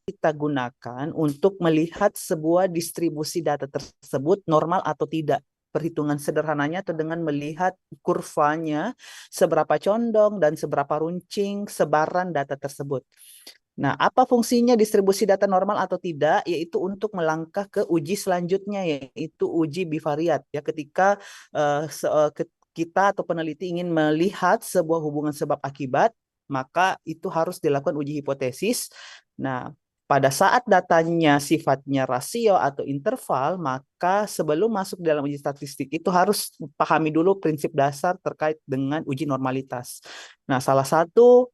kita gunakan untuk melihat sebuah distribusi data tersebut normal atau tidak. Perhitungan sederhananya atau dengan melihat kurvanya, seberapa condong dan seberapa runcing sebaran data tersebut. Nah, apa fungsinya distribusi data normal atau tidak? Yaitu untuk melangkah ke uji selanjutnya, yaitu uji bivariat. Ya, ketika kita atau peneliti ingin melihat sebuah hubungan sebab akibat, maka itu harus dilakukan uji hipotesis. Nah, pada saat datanya sifatnya rasio atau interval, maka sebelum masuk dalam uji statistik itu harus pahami dulu prinsip dasar terkait dengan uji normalitas. Nah, salah satu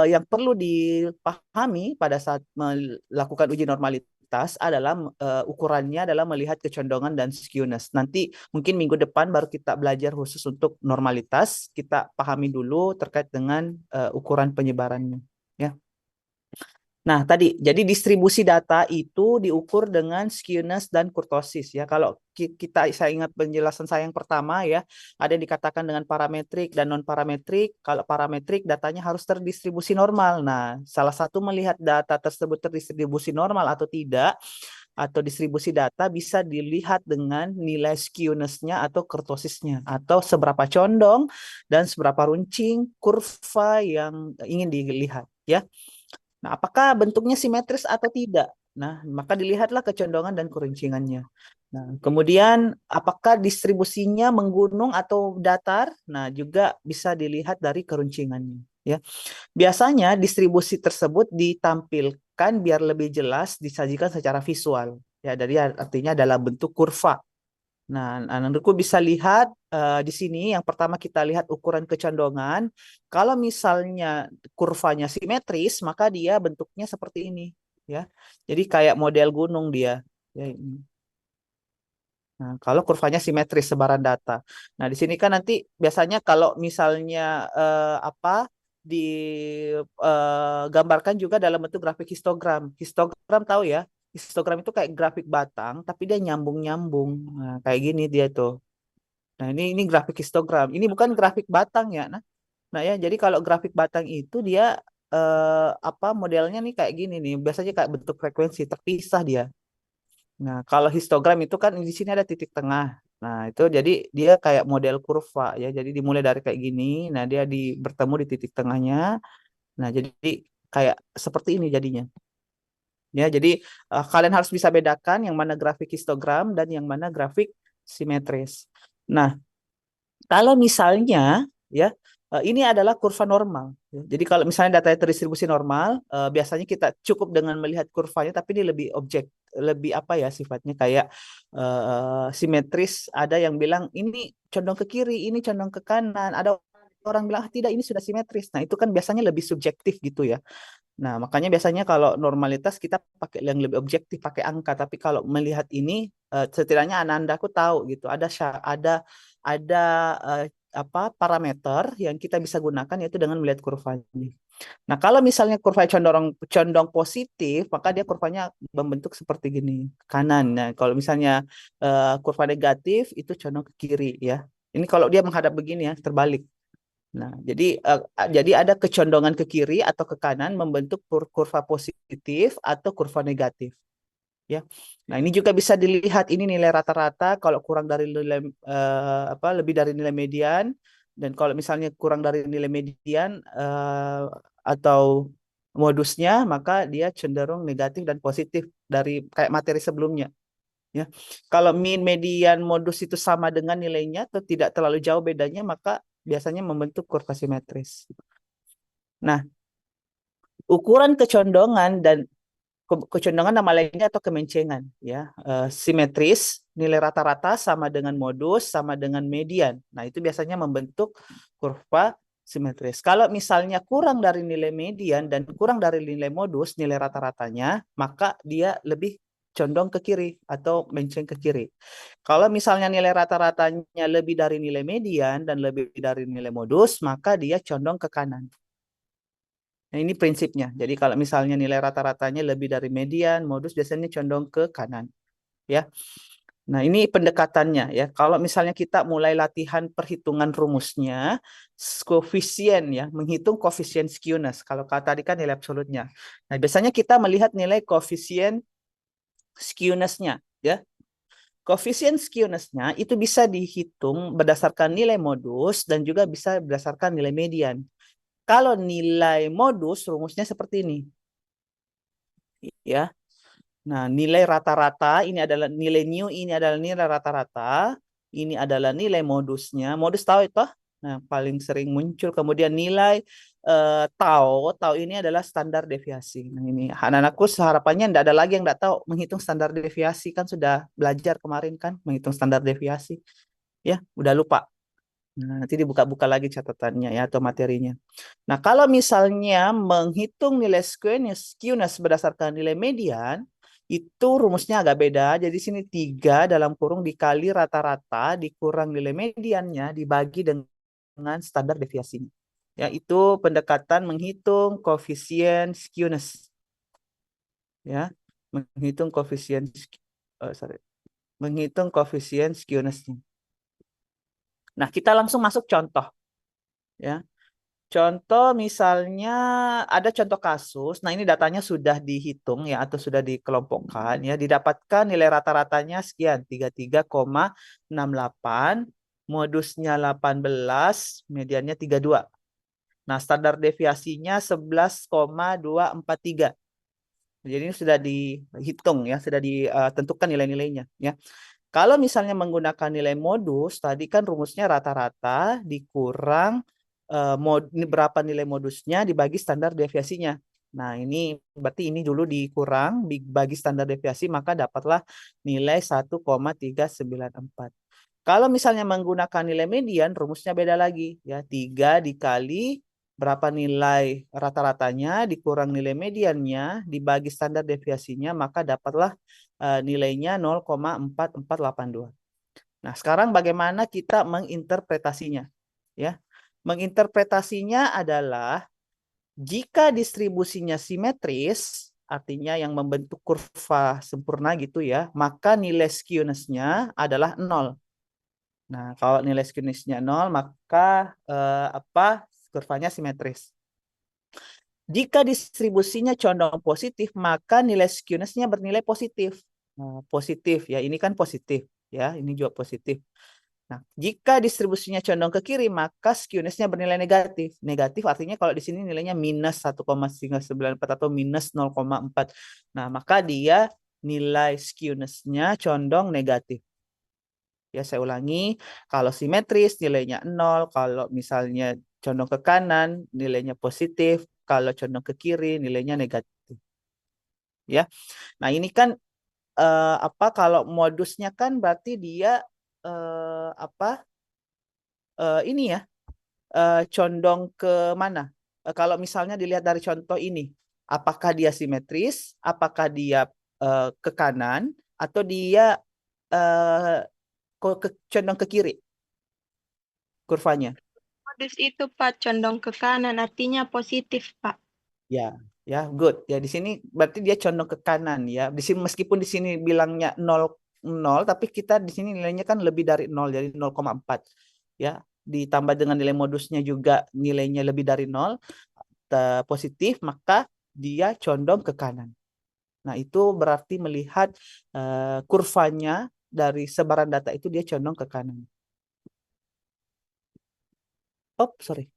yang perlu dipahami pada saat melakukan uji normalitas adalah ukurannya adalah melihat kecondongan dan skewness. Nanti mungkin minggu depan baru kita belajar khusus untuk normalitas. Kita pahami dulu terkait dengan ukuran penyebarannya. Ya. Nah, tadi jadi distribusi data itu diukur dengan skewness dan kurtosis ya. Kalau saya ingat penjelasan saya yang pertama ya, ada yang dikatakan dengan parametrik dan non parametrik. Kalau parametrik datanya harus terdistribusi normal. Nah, salah satu melihat data tersebut terdistribusi normal atau tidak atau distribusi data bisa dilihat dengan nilai skewness-nya atau kurtosisnya atau seberapa condong dan seberapa runcing kurva yang ingin dilihat ya. Nah, apakah bentuknya simetris atau tidak? Nah, maka dilihatlah kecondongan dan keruncingannya. Nah, kemudian apakah distribusinya menggunung atau datar? Nah, juga bisa dilihat dari keruncingannya. Ya, biasanya distribusi tersebut ditampilkan biar lebih jelas disajikan secara visual. Ya, dari artinya dalam bentuk kurva. Nah, menurutku bisa lihat di sini yang pertama kita lihat ukuran kecondongan. Kalau misalnya kurvanya simetris, maka dia bentuknya seperti ini, ya. Jadi kayak model gunung dia. Ya, ini. Nah, kalau kurvanya simetris sebaran data. Nah, di sini kan nanti biasanya kalau misalnya digambarkan juga dalam bentuk grafik histogram. Histogram tahu ya? Histogram itu kayak grafik batang, tapi dia nyambung-nyambung. Nah, kayak gini dia tuh. Nah, ini grafik histogram. Ini bukan grafik batang ya. Nah ya, jadi kalau grafik batang itu dia modelnya nih kayak gini nih. Biasanya kayak bentuk frekuensi terpisah dia. Nah, kalau histogram itu kan di sini ada titik tengah. Nah, itu jadi dia kayak model kurva ya. Jadi dimulai dari kayak gini. Nah, dia bertemu di titik tengahnya. Nah, jadi kayak seperti ini jadinya. Ya, jadi kalian harus bisa bedakan yang mana grafik histogram dan yang mana grafik simetris. Nah, kalau misalnya ya ini adalah kurva normal. Ya. Jadi kalau misalnya datanya terdistribusi normal, biasanya kita cukup dengan melihat kurvanya, tapi ini lebih apa ya sifatnya kayak simetris. Ada yang bilang ini condong ke kiri, ini condong ke kanan. Ada orang bilang "Ah, tidak ini sudah simetris." Nah itu kan biasanya lebih subjektif gitu ya. Nah, makanya biasanya kalau normalitas kita pakai yang lebih objektif, pakai angka. Tapi kalau melihat ini, setidaknya Ananda aku tahu gitu. Ada parameter yang kita bisa gunakan yaitu dengan melihat kurvanya. Nah, kalau misalnya kurva condong positif, maka dia kurvanya membentuk seperti gini, kanan. Nah, kalau misalnya kurva negatif itu condong ke kiri ya. Ini kalau dia menghadap begini ya, terbalik. Nah, jadi ada kecondongan ke kiri atau ke kanan membentuk kurva positif atau kurva negatif, ya. Nah, ini juga bisa dilihat ini nilai rata-rata kalau kurang dari nilai lebih dari nilai median dan kalau misalnya kurang dari nilai median atau modusnya maka dia cenderung negatif dan positif dari kayak materi sebelumnya, ya. Kalau min, median, modus itu sama dengan nilainya atau tidak terlalu jauh bedanya, maka biasanya membentuk kurva simetris. Nah, ukuran kecondongan dan kecondongan nama lainnya atau kemencengan, ya. Simetris, nilai rata-rata sama dengan modus, sama dengan median. Nah, itu biasanya membentuk kurva simetris. Kalau misalnya kurang dari nilai median dan kurang dari nilai modus, nilai rata-ratanya, maka dia lebih condong ke kiri atau menceng ke kiri. Kalau misalnya nilai rata-ratanya lebih dari nilai median dan lebih dari nilai modus, maka dia condong ke kanan. Nah, ini prinsipnya. Jadi kalau misalnya nilai rata-ratanya lebih dari median, modus biasanya condong ke kanan, ya. Nah, ini pendekatannya ya. Kalau misalnya kita mulai latihan perhitungan rumusnya, koefisien ya, menghitung koefisien skewness. Kalau tadi kan nilai absolutnya. Nah, biasanya kita melihat nilai koefisien skewness-nya ya. Koefisien skewness-nya itu bisa dihitung berdasarkan nilai modus dan juga bisa berdasarkan nilai median. Kalau nilai modus rumusnya seperti ini. Ya. Nah, nilai rata-rata ini adalah nilai new, ini adalah nilai rata-rata, ini adalah nilai modusnya. Modus tahu itu? Nah, paling sering muncul. Kemudian nilai tau, tau ini adalah standar deviasi. Nah, ini anak-anakku harapannya tidak ada lagi yang tidak tahu menghitung standar deviasi, kan sudah belajar kemarin kan menghitung standar deviasi. Ya, udah lupa. Nah, nanti dibuka-buka lagi catatannya ya atau materinya. Nah, kalau misalnya menghitung nilai skewness berdasarkan nilai median, itu rumusnya agak beda. Jadi sini 3 dalam kurung dikali rata-rata dikurang nilai mediannya dibagi dengan standar deviasinya. Ya, itu pendekatan menghitung koefisien skewness. Ya, menghitung koefisien menghitung koefisien skewness-nya. Nah, kita langsung masuk contoh ya. Contoh misalnya ada contoh kasus. Nah, ini datanya sudah dihitung ya atau sudah dikelompokkan ya. Didapatkan nilai rata-ratanya sekian 33,68, modusnya 18, mediannya 32. Nah, standar deviasinya 11,243. Jadi ini sudah dihitung ya, sudah ditentukan nilai-nilainya ya. Kalau misalnya menggunakan nilai modus, tadi kan rumusnya rata-rata dikurang ini berapa nilai modusnya dibagi standar deviasinya. Nah, ini berarti ini dulu dikurang, dibagi standar deviasi, maka dapatlah nilai 1,394. Kalau misalnya menggunakan nilai median, rumusnya beda lagi. Ya, 3 dikali berapa nilai rata-ratanya, dikurang nilai mediannya, dibagi standar deviasinya, maka dapatlah nilainya 0,4482. Nah, sekarang bagaimana kita menginterpretasinya? Ya, menginterpretasinya adalah jika distribusinya simetris, artinya yang membentuk kurva sempurna gitu ya, maka nilai skewness-nya adalah 0. Nah, kalau nilai skewness-nya 0, maka kurvanya simetris. Jika distribusinya condong positif, maka nilai skewness-nya bernilai positif. Nah, positif ya, ini kan positif ya, ini juga positif. Nah, jika distribusinya condong ke kiri, maka skewness-nya bernilai negatif. Negatif artinya kalau di sini nilainya minus 1,94 atau minus 0,4. Nah, maka dia nilai skewness-nya condong negatif. Ya, saya ulangi, kalau simetris nilainya 0, kalau misalnya condong ke kanan nilainya positif, kalau condong ke kiri nilainya negatif. Ya. Nah, ini kan kalau modusnya kan berarti dia ini ya condong ke mana? Kalau misalnya dilihat dari contoh ini, apakah dia simetris, apakah dia ke kanan atau dia uh, condong ke kiri kurvanya? Modus itu Pak condong ke kanan, artinya positif Pak. Ya, ya, good. Ya, di sini berarti dia condong ke kanan ya. Di sini meskipun di sini bilangnya 0 0, tapi kita di sini nilainya kan lebih dari 0, jadi 0,4. Ya, ditambah dengan nilai modusnya juga nilainya lebih dari 0, positif, maka dia condong ke kanan. Nah, itu berarti melihat kurvanya dari sebaran data itu dia condong ke kanan. Oh, sorry.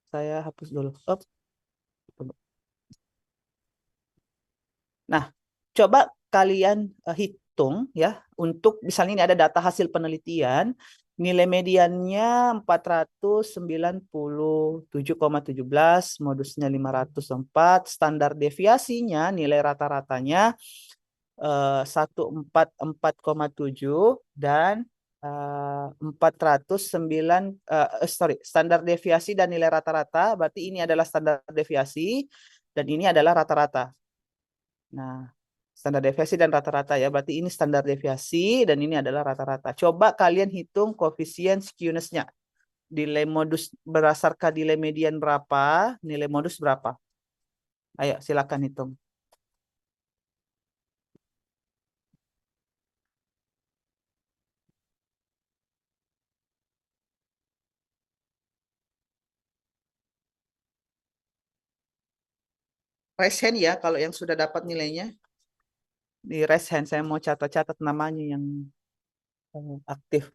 Saya hapus dulu. Oh. Nah, coba kalian hitung ya untuk misalnya ini ada data hasil penelitian, nilai mediannya 497,17, modusnya 504, standar deviasinya nilai rata-ratanya 144,7 dan 409 standar deviasi dan nilai rata-rata berarti ini adalah standar deviasi dan ini adalah rata-rata. Nah, standar deviasi dan rata-rata ya. Berarti ini standar deviasi dan ini adalah rata-rata. Coba kalian hitung koefisien skewness-nya. Nilai modus berdasarkan nilai median berapa, nilai modus berapa. Ayo silakan hitung. raise hand ya kalau yang sudah dapat nilainya. Di raise hand, saya mau catat-catat namanya yang aktif.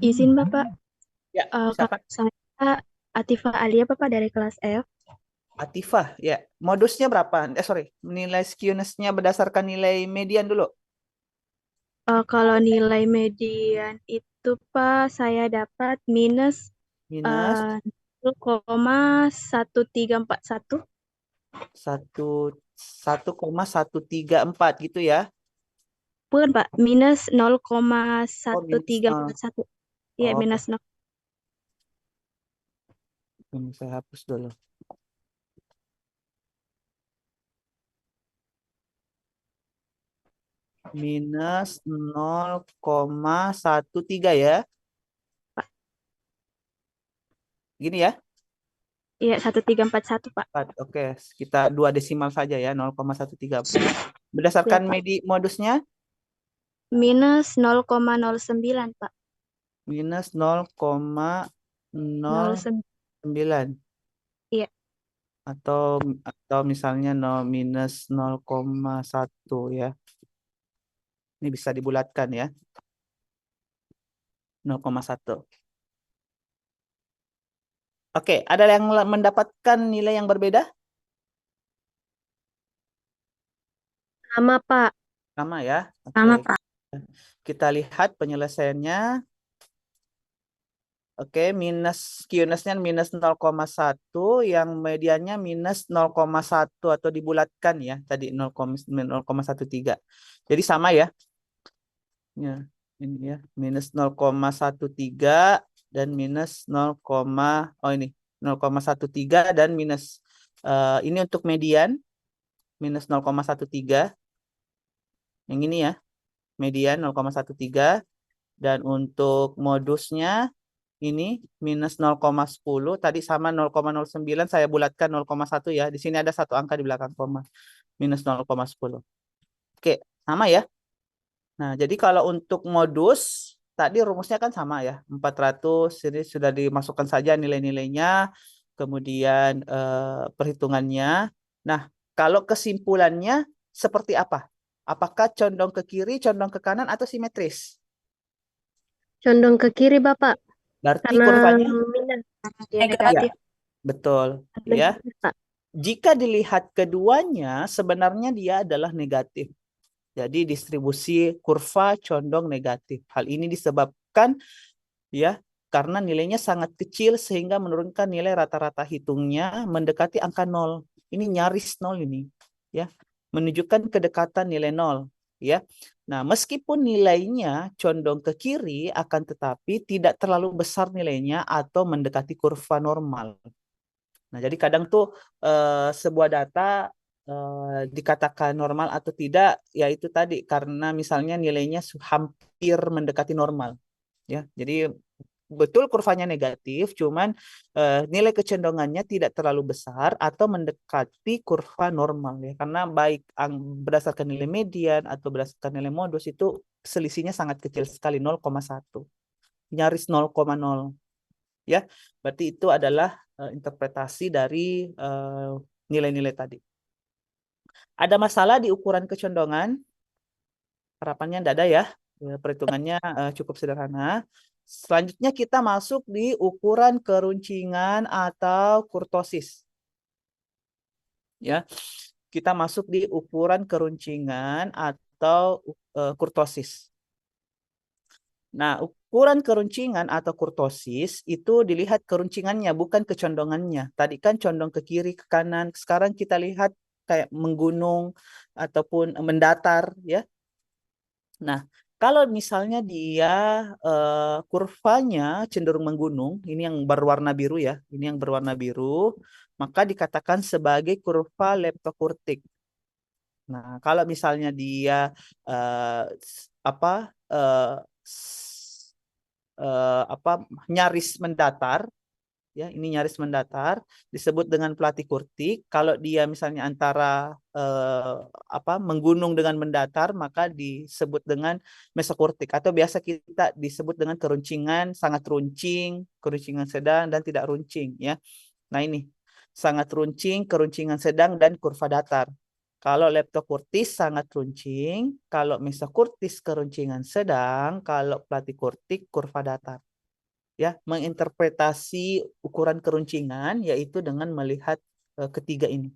Izin Bapak, Ya, siapa? kakak saya Atifah Alia Bapak dari kelas F. Atifah, ya. Modusnya berapa? Sorry, nilai skewness-nya berdasarkan nilai median dulu. Kalau nilai median itu Pak, saya dapat minus Minus 0,1341. 1,134 gitu ya. Bukan Pak, minus Oh, minus 0,1341. Iya, Oke, minus 0. ini saya hapus dulu. Minus 0,13 ya. Pak. Gini ya. Iya, 1341 Pak. Oke, kita 2 desimal saja ya, 0,134. Iya Berdasarkan Pak. modusnya Minus 0,09 Pak. minus 0,09 09. Iya, atau misalnya minus 0,1 ya. Ini bisa dibulatkan ya. 0,1. Oke, ada yang mendapatkan nilai yang berbeda? sama Pak. Sama ya. Oke. Sama Pak. Kita lihat penyelesaiannya. Oke, minus skewness-nya minus 0,1, yang mediannya minus 0,1 atau dibulatkan ya, tadi 0,13. Jadi sama ya. Ya, ini ya, minus 0,13 dan minus 0, oh ini 0,13 dan minus ini untuk median minus 0,13. Yang ini ya, median 0,13 dan untuk modusnya ini minus 0,10, tadi sama 0,09, saya bulatkan 0,1 ya. Di sini ada satu angka di belakang koma. Minus 0,10. Oke, sama ya. Nah, jadi kalau untuk modus, tadi rumusnya kan sama ya. 400, ini sudah dimasukkan saja nilai-nilainya, kemudian perhitungannya. Nah, kalau kesimpulannya seperti apa? Apakah condong ke kiri, condong ke kanan, atau simetris? Condong ke kiri Bapak. Berarti Karena kurvanya minus. Dia ya, negatif. betul. Ya. Negatif, Pak. Jika dilihat keduanya, sebenarnya dia adalah negatif. Jadi distribusi kurva condong negatif. Hal ini disebabkan ya karena nilainya sangat kecil sehingga menurunkan nilai rata-rata hitungnya mendekati angka 0. Ini nyaris 0 ini, ya. Menunjukkan kedekatan nilai 0, ya. Nah, meskipun nilainya condong ke kiri, akan tetapi tidak terlalu besar nilainya atau mendekati kurva normal. Nah, jadi kadang tuh sebuah data dikatakan normal atau tidak, yaitu tadi karena misalnya nilainya hampir mendekati normal, ya. Jadi betul kurvanya negatif, cuman nilai kecenderungannya tidak terlalu besar atau mendekati kurva normal ya. Karena baik berdasarkan nilai median atau berdasarkan nilai modus itu selisihnya sangat kecil sekali, 0,1. Nyaris 0,0 ya. Berarti itu adalah interpretasi dari nilai-nilai tadi. Ada masalah di ukuran kecondongan? Harapannya tidak ada ya. Perhitungannya cukup sederhana. Selanjutnya kita masuk di ukuran keruncingan atau kurtosis. Ya, kita masuk di ukuran keruncingan atau kurtosis. Nah, ukuran keruncingan atau kurtosis itu dilihat keruncingannya, bukan kecondongannya. Tadi kan condong ke kiri, ke kanan. Sekarang kita lihat kayak menggunung ataupun mendatar, ya. Nah, Kalau misalnya dia kurvanya cenderung menggunung, ini yang berwarna biru ya, ini yang berwarna biru, maka dikatakan sebagai kurva leptokurtik. Nah, kalau misalnya dia eh, apa eh, apa nyaris mendatar, ya ini nyaris mendatar disebut dengan platykurtik. Kalau dia misalnya antara apa menggunung dengan mendatar maka disebut dengan mesokurtik atau biasa kita disebut dengan keruncingan sangat runcing, keruncingan sedang dan tidak runcing ya. Nah ini sangat runcing, keruncingan sedang dan kurva datar. Kalau leptokurtis sangat runcing, kalau mesokurtis keruncingan sedang, kalau platykurtik kurva datar ya menginterpretasi ukuran keruncingan yaitu dengan melihat ketiga ini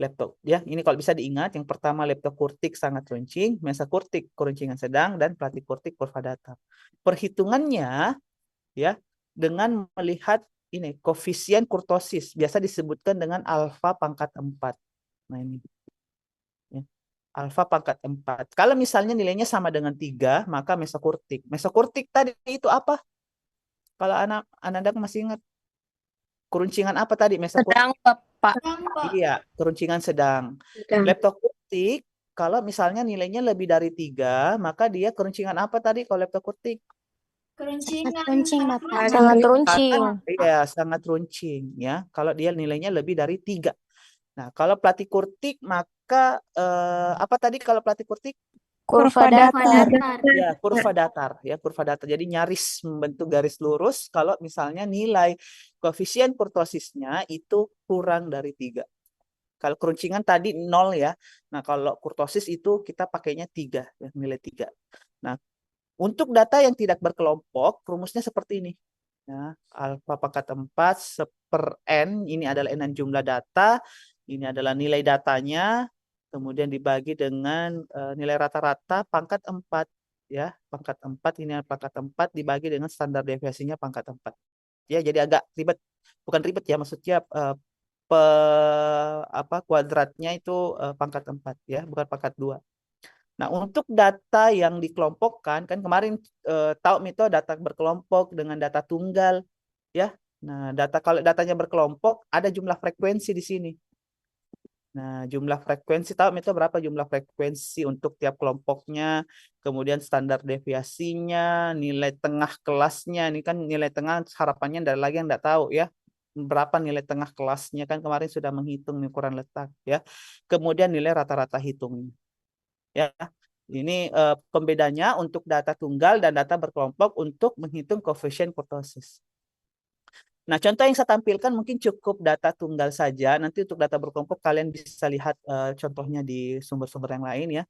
laptop ya ini kalau bisa diingat yang pertama leptokurtik sangat runcing, mesokurtik keruncingan sedang dan platykurtik kurva datar. Perhitungannya ya dengan melihat ini koefisien kurtosis biasa disebutkan dengan alfa pangkat 4. Nah ini ya. Alfa pangkat 4. Kalau misalnya nilainya sama dengan 3 maka mesokurtik. Mesokurtik tadi itu apa? Kalau anak masih ingat keruncingan apa tadi? Mesokurtik. Sedang, Bapak. Iya, keruncingan sedang. Sedang. Leptokurtik, kalau misalnya nilainya lebih dari 3, maka dia keruncingan apa tadi kalau leptokurtik? Runcing, Bapak. Sangat runcing. Iya, sangat runcing ya. Kalau dia nilainya lebih dari 3. Nah, kalau platykurtik maka apa tadi kalau platykurtik? Kurva datar. Ya, kurva datar ya, kurva datar. Jadi nyaris membentuk garis lurus kalau misalnya nilai koefisien kurtosisnya itu kurang dari 3. Kalau keruncingan tadi 0 ya. Nah, kalau kurtosis itu kita pakainya 3 ya, nilai 3. Nah, untuk data yang tidak berkelompok, rumusnya seperti ini. Ya, alfa pangkat 4 per n, ini adalah n jumlah data, ini adalah nilai datanya, kemudian dibagi dengan nilai rata-rata pangkat 4 ya, pangkat 4 ini pangkat 4 dibagi dengan standar deviasinya pangkat 4. Ya, jadi agak ribet. Bukan ribet ya, maksudnya kuadratnya itu pangkat 4 ya, bukan pangkat 2. Nah, untuk data yang dikelompokkan kan kemarin tahu metode data berkelompok dengan data tunggal ya. Nah, kalau datanya berkelompok ada jumlah frekuensi di sini. Nah, jumlah frekuensi tahu metode berapa jumlah frekuensi untuk tiap kelompoknya, kemudian standar deviasinya, nilai tengah kelasnya. Ini kan nilai tengah harapannya ada lagi yang enggak tahu ya. Berapa nilai tengah kelasnya kan kemarin sudah menghitung ukuran letak ya. Kemudian nilai rata-rata hitungnya. Ya. Ini pembedanya untuk data tunggal dan data berkelompok untuk menghitung koefisien kurtosis. Nah, contoh yang saya tampilkan mungkin cukup data tunggal saja. Nanti untuk data berkelompok kalian bisa lihat contohnya di sumber-sumber yang lain ya.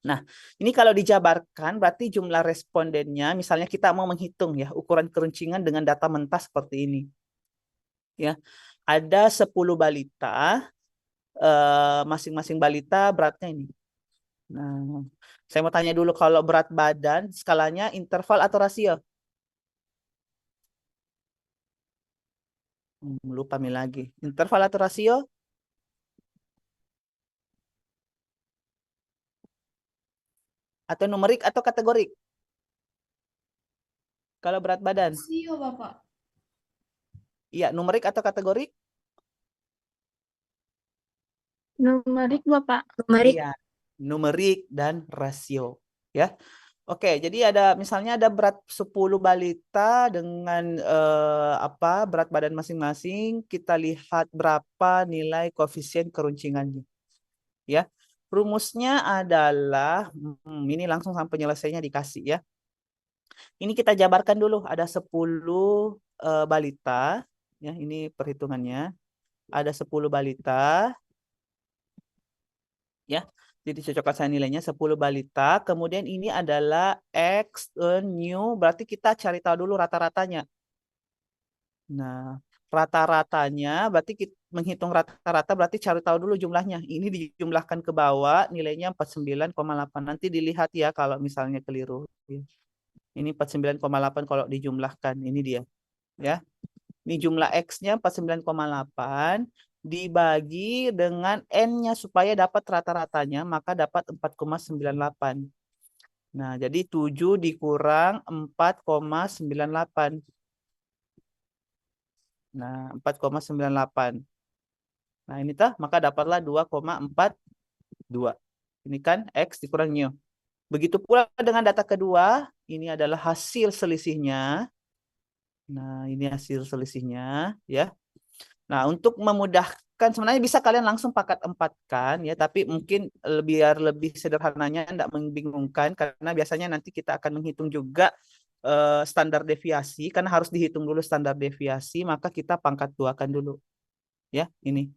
Nah, ini kalau dijabarkan berarti jumlah respondennya, misalnya kita mau menghitung ya ukuran keruncingan dengan data mentah seperti ini. Ya. Ada 10 balita, masing-masing balita beratnya ini. Nah, saya mau tanya dulu kalau berat badan skalanya interval atau rasio? Lupa lagi. Interval atau rasio? Atau numerik atau kategorik? Kalau berat badan? Rasio, Bapak. Iya, numerik atau kategorik? Numerik, Bapak. Numerik. Iya, numerik dan rasio. Ya. Oke, jadi ada misalnya ada berat 10 balita dengan berat badan masing-masing, kita lihat berapa nilai koefisien keruncingannya. Ya. Rumusnya adalah ini langsung sampai penyelesaiannya dikasih ya. Ini kita jabarkan dulu ada 10 balita ya, ini perhitungannya. Ada 10 balita ya. Jadi cocokkan saya nilainya 10 balita, kemudian ini adalah X, new, berarti kita cari tahu dulu rata-ratanya. Nah, rata-ratanya berarti kita menghitung rata-rata berarti cari tahu dulu jumlahnya. Ini dijumlahkan ke bawah, nilainya 49,8. Nanti dilihat ya kalau misalnya keliru. Ini 49,8 kalau dijumlahkan, ini dia. Ya. Ini jumlah X-nya 49,8 dibagi dengan N-nya supaya dapat rata-ratanya, maka dapat 4,98. Nah, jadi 7 dikurang 4,98. Nah, 4,98. Nah, ini maka dapatlah 2,42. Ini kan X dikurang Y. Begitu pula dengan data kedua, ini adalah hasil selisihnya. Nah, ini hasil selisihnya, ya. Nah, untuk memudahkan sebenarnya bisa kalian langsung pangkat 4 kan ya, tapi mungkin biar lebih sederhananya tidak membingungkan karena biasanya nanti kita akan menghitung juga standar deviasi karena harus dihitung dulu standar deviasi, maka kita pangkat 2 kan dulu. Ya, ini.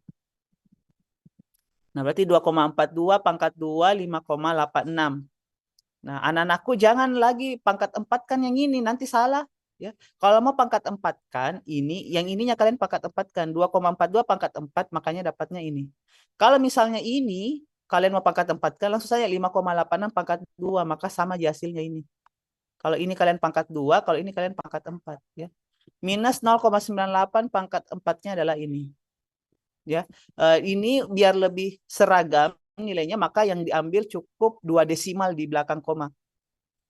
Nah, berarti 2,42 pangkat 2 5,86. Nah, anak-anakku jangan lagi pangkat 4 kan yang ini nanti salah. Ya, kalau mau pangkat 4 kan ini, yang ininya kalian pangkat 4 kan 2,42 pangkat 4 makanya dapatnya ini. Kalau misalnya ini kalian mau pangkat 4 kan langsung saja 5,86 pangkat 2 maka sama aja hasilnya ini. Kalau ini kalian pangkat 2, kalau ini kalian pangkat 4 ya. Minus 0,98 pangkat 4-nya adalah ini. Ya. Ini biar lebih seragam nilainya maka yang diambil cukup 2 desimal di belakang koma.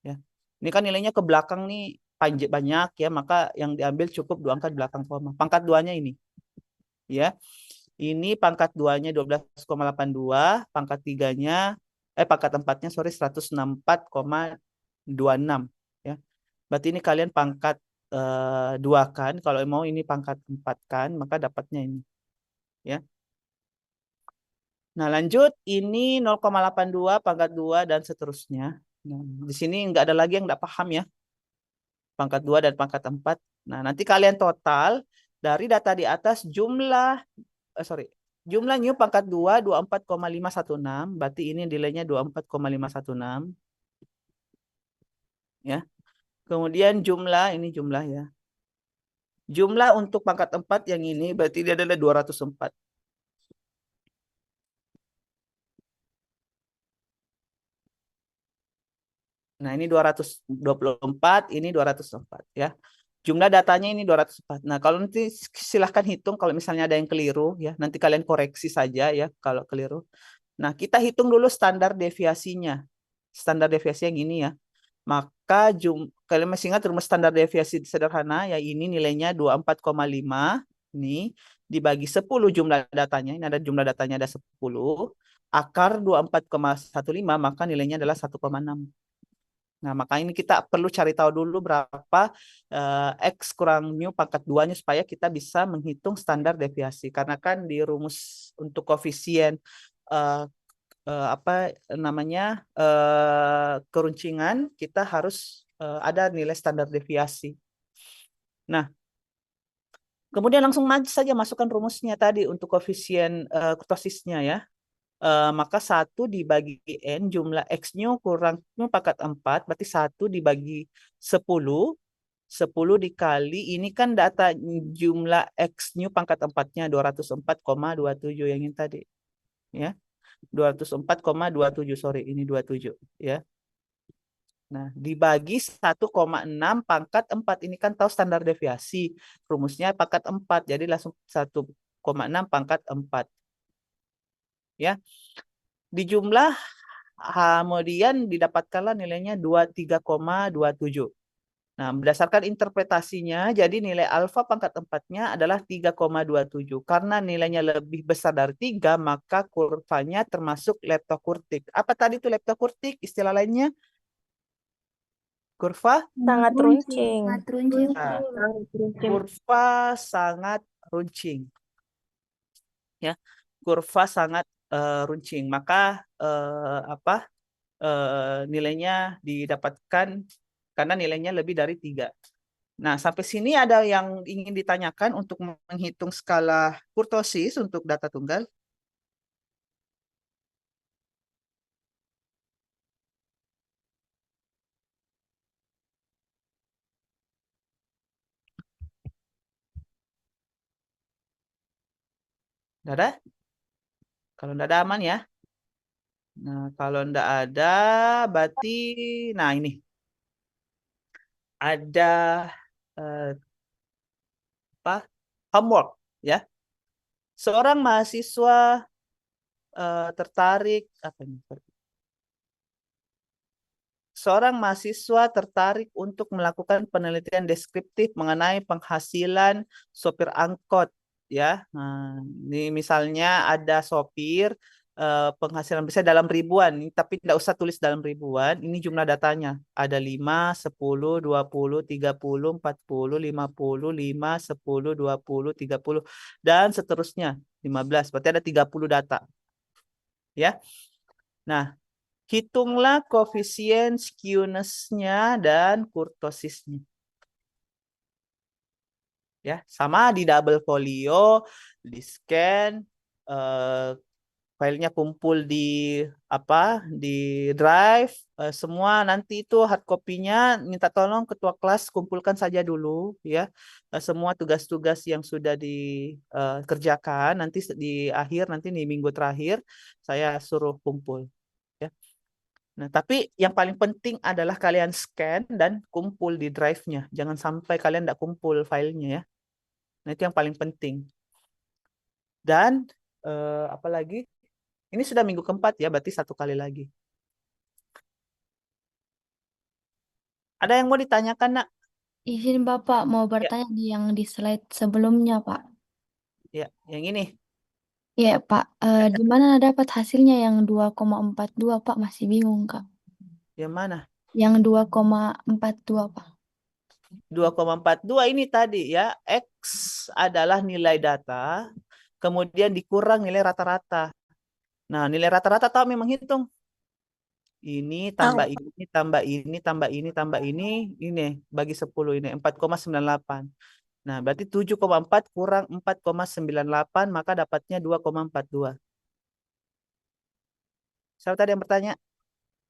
Ya. Ini kan nilainya ke belakang nih banyak ya, maka yang diambil cukup 2 angka di belakang koma. Pangkat 2-nya ini. Ya. Ini pangkat 2-nya 12,82, pangkat 3-nya pangkat 4-nya 164,26 ya. Berarti ini kalian pangkat 2 kan, kalau mau ini pangkat 4 kan, maka dapatnya ini. Ya. Nah, lanjut ini 0,82 pangkat 2 dan seterusnya. Nah, di sini nggak ada lagi yang nggak paham ya. Pangkat 2 dan pangkat 4. Nah, nanti kalian total dari data di atas jumlah jumlah new pangkat 2 24,516, berarti ini nilainya 24,516. Ya. Kemudian jumlah ini jumlah ya. Jumlah untuk pangkat 4 yang ini berarti dia adalah 204. Nah, ini 224, ini 204 ya. Jumlah datanya ini 204. Nah, kalau nanti silahkan hitung kalau misalnya ada yang keliru ya, nanti kalian koreksi saja ya kalau keliru. Nah, kita hitung dulu standar deviasinya. Standar deviasi yang ini ya. Maka kalian masih ingat rumus standar deviasi sederhana ya, ini nilainya 24,5 ini dibagi 10 jumlah datanya. Ini ada jumlah datanya ada 10. Akar 24,15 maka nilainya adalah 1,6. Nah, maka ini kita perlu cari tahu dulu berapa X kurang mu pangkat 2-nya supaya kita bisa menghitung standar deviasi. Karena kan di rumus untuk koefisien apa namanya keruncingan kita harus ada nilai standar deviasi. Nah, kemudian langsung saja masukkan rumusnya tadi untuk koefisien kurtosisnya ya. Maka 1 dibagi N jumlah X-nya kurang mu pangkat 4 berarti 1 dibagi 10. 10 dikali ini kan data jumlah X-nya pangkat 4-nya 204,27 yang ini tadi. Ya. 204,27 sorry ini 27 ya. Nah, dibagi 1,6 pangkat 4 ini kan tahu standar deviasi. Rumusnya pangkat 4 jadi langsung 1,6 pangkat 4. Ya. Di jumlah kemudian didapatkanlah nilainya 23,27. Nah, berdasarkan interpretasinya, jadi nilai alfa pangkat 4-nya adalah 3,27. Karena nilainya lebih besar dari 3, maka kurvanya termasuk leptokurtik. Apa tadi itu leptokurtik? Istilah lainnya? Kurva? Sangat runcing. Sangat runcing. Nah, kurva sangat runcing. Ya, kurva sangat runcing. Maka nilainya didapatkan karena nilainya lebih dari 3. Nah, sampai sini ada yang ingin ditanyakan untuk menghitung skala kurtosis untuk data tunggal? Tidak ada? Kalau tidak ada aman ya. Nah, kalau tidak ada, berarti, nah ini. Ada homework ya. Seorang mahasiswa tertarik apa ini? seorang mahasiswa tertarik untuk melakukan penelitian deskriptif mengenai penghasilan sopir angkot, ya. Nah, ini misalnya ada sopir penghasilan bisa dalam ribuan, tapi tidak usah tulis dalam ribuan. Ini jumlah datanya. Ada 5, 10, 20, 30, 40, 50, 5, 10, 20, 30, dan seterusnya. 15, berarti ada 30 data. Ya. Nah, hitunglah koefisien skewness-nya dan kurtosisnya. Ya, sama di double folio, di scan, filenya kumpul di di drive, semua nanti itu hard copy-nya minta tolong ketua kelas kumpulkan saja dulu ya. Semua tugas-tugas yang sudah dikerjakan nanti di akhir, nanti di minggu terakhir saya suruh kumpul ya. Nah, tapi yang paling penting adalah kalian scan dan kumpul di drive-nya. Jangan sampai kalian tidak kumpul filenya ya. Nah, itu yang paling penting. Dan apa lagi? Ini sudah minggu keempat ya, berarti 1 kali lagi. Ada yang mau ditanyakan, Nak? Izin Bapak mau Ya, bertanya yang di slide sebelumnya, Pak. ya, yang ini. Ya, Pak. Di mana dapat hasilnya yang 2,42, Pak? Masih bingung, Kak. Yang mana? Yang 2,42, Pak. 2,42 ini tadi ya. X adalah nilai data, kemudian dikurang nilai rata-rata. Nah, nilai rata-rata tahu memang hitung. Ini tambah ini, tambah ini, tambah ini, tambah ini bagi 10 ini 4,98. Nah, berarti 7,4 kurang 4,98 maka dapatnya 2,42. Siapa tadi yang bertanya?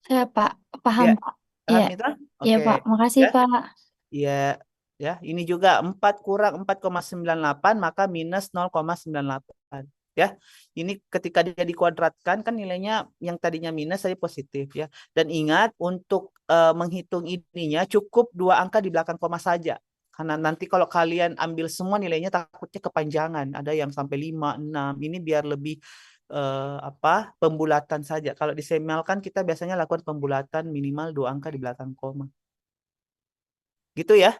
Saya, Pak. Paham, Ya, Pak. paham Ya, Mitra? ya, Oke. Pak. Makasih, Ya, Pak. ya, ya. Ini juga 4 kurang 4,98 maka minus 0,98. Ya, ini ketika dia dikuadratkan kan nilainya yang tadinya minus jadi positif ya. Dan ingat untuk menghitung ininya cukup 2 angka di belakang koma saja. Karena nanti kalau kalian ambil semua nilainya takutnya kepanjangan. Ada yang sampai 5, 6. Ini biar lebih pembulatan saja. Kalau di semial kan kita biasanya lakukan pembulatan minimal 2 angka di belakang koma. Gitu ya.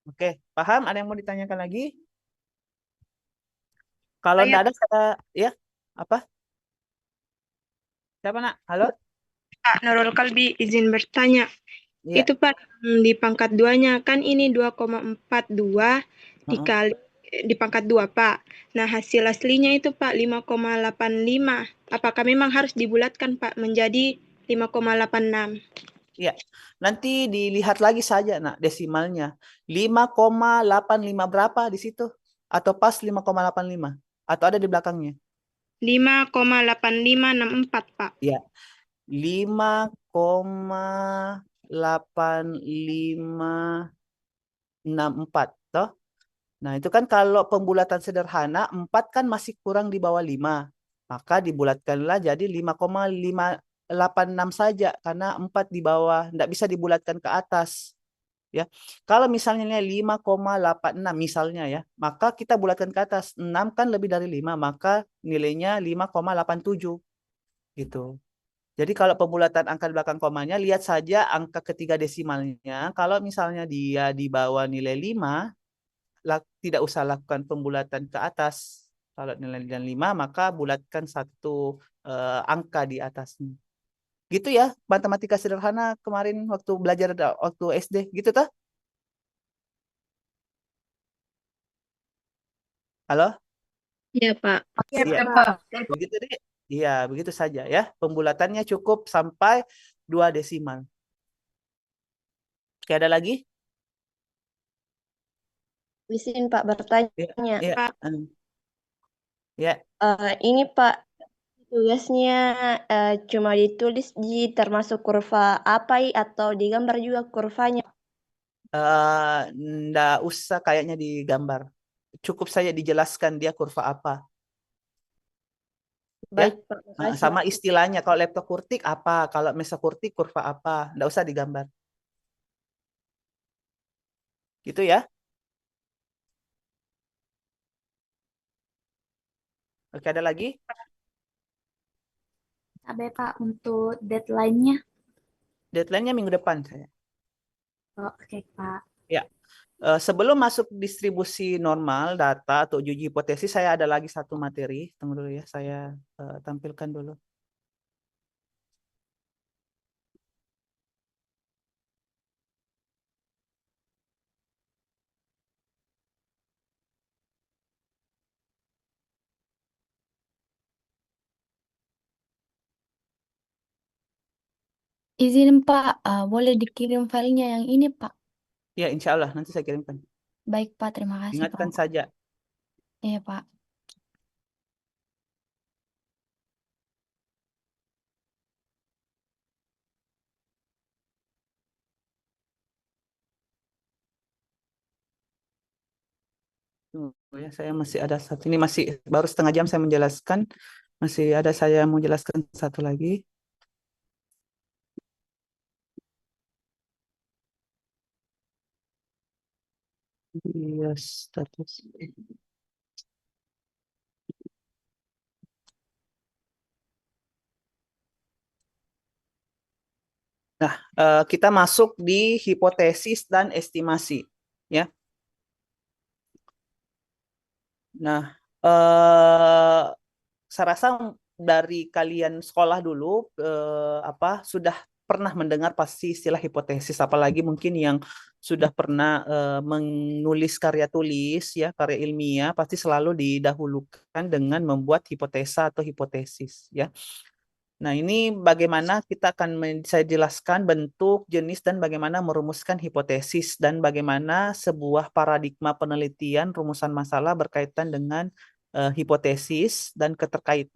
Oke, paham? Ada yang mau ditanyakan lagi? Kalau Saya, enggak ada, ya, apa? Siapa, Nak? Halo? Pak Nurul Kalbi, izin bertanya. Iya. Itu Pak, di pangkat 2-nya kan ini 2,42 Heeh. dikali di pangkat 2, Pak. Nah, hasil aslinya itu Pak 5,85. Apakah memang harus dibulatkan Pak menjadi 5,86? Iya. Nanti dilihat lagi saja, Nak, desimalnya. 5,85 berapa di situ? Atau pas 5,85? Atau ada di belakangnya? 5,8564, Pak. Iya. 5,8564. Toh? Nah, itu kan kalau pembulatan sederhana, 4 kan masih kurang di bawah 5. Maka dibulatkanlah jadi 5,586 saja, karena 4 di bawah, tidak bisa dibulatkan ke atas. Ya, kalau misalnya 5,86 misalnya ya, maka kita bulatkan ke atas. 6 kan lebih dari 5, maka nilainya 5,87 gitu. Jadi kalau pembulatan angka di belakang komanya, lihat saja angka ketiga desimalnya. Kalau misalnya dia di bawah nilai 5, tidak usah lakukan pembulatan ke atas. Kalau nilai 5, maka bulatkan satu angka di atasnya. Gitu ya, matematika sederhana kemarin waktu belajar waktu SD, gitu toh? Halo? Iya, Pak. Iya, begitu deh. Iya, begitu saja ya. Pembulatannya cukup sampai 2 desimal. Oke, ada lagi? Izin Pak Iya, bertanya. iya. Pak, Ya, Ini Pak, tugasnya cuma ditulis di termasuk kurva apa atau digambar juga kurvanya? ndak usah kayaknya digambar. Cukup saja dijelaskan dia kurva apa. Ya, Baik Pak, makasih. sama istilahnya. Kalau leptokurtik apa, kalau mesokurtik kurva apa, ndak usah digambar. Gitu ya. Oke, ada lagi? Sampai Pak untuk deadline-nya. Deadline-nya minggu depan saya. Oh, oke Pak. Ya. Sebelum masuk distribusi normal data atau uji hipotesis, saya ada lagi satu materi. Tunggu dulu ya, saya tampilkan dulu. Izin Pak, boleh dikirim filenya yang ini Pak. Ya, insya Allah nanti saya kirimkan. Baik Pak, terima kasih Ingatkan Pak. saja. Iya Pak. Tunggu ya, saya masih ada satu. Ini masih baru setengah jam saya menjelaskan. Masih ada saya mau jelaskan satu lagi. Iya, status. Nah, kita masuk di hipotesis dan estimasi, ya. Nah, saya rasa dari kalian sekolah dulu sudah pernah mendengar pasti istilah hipotesis, apalagi mungkin yang sudah pernah menulis karya tulis ya, karya ilmiah pasti selalu didahulukan dengan membuat hipotesa atau hipotesis ya. Nah, ini bagaimana kita akan saya jelaskan bentuk, jenis, dan bagaimana merumuskan hipotesis dan bagaimana sebuah paradigma penelitian rumusan masalah berkaitan dengan hipotesis dan keterkaitan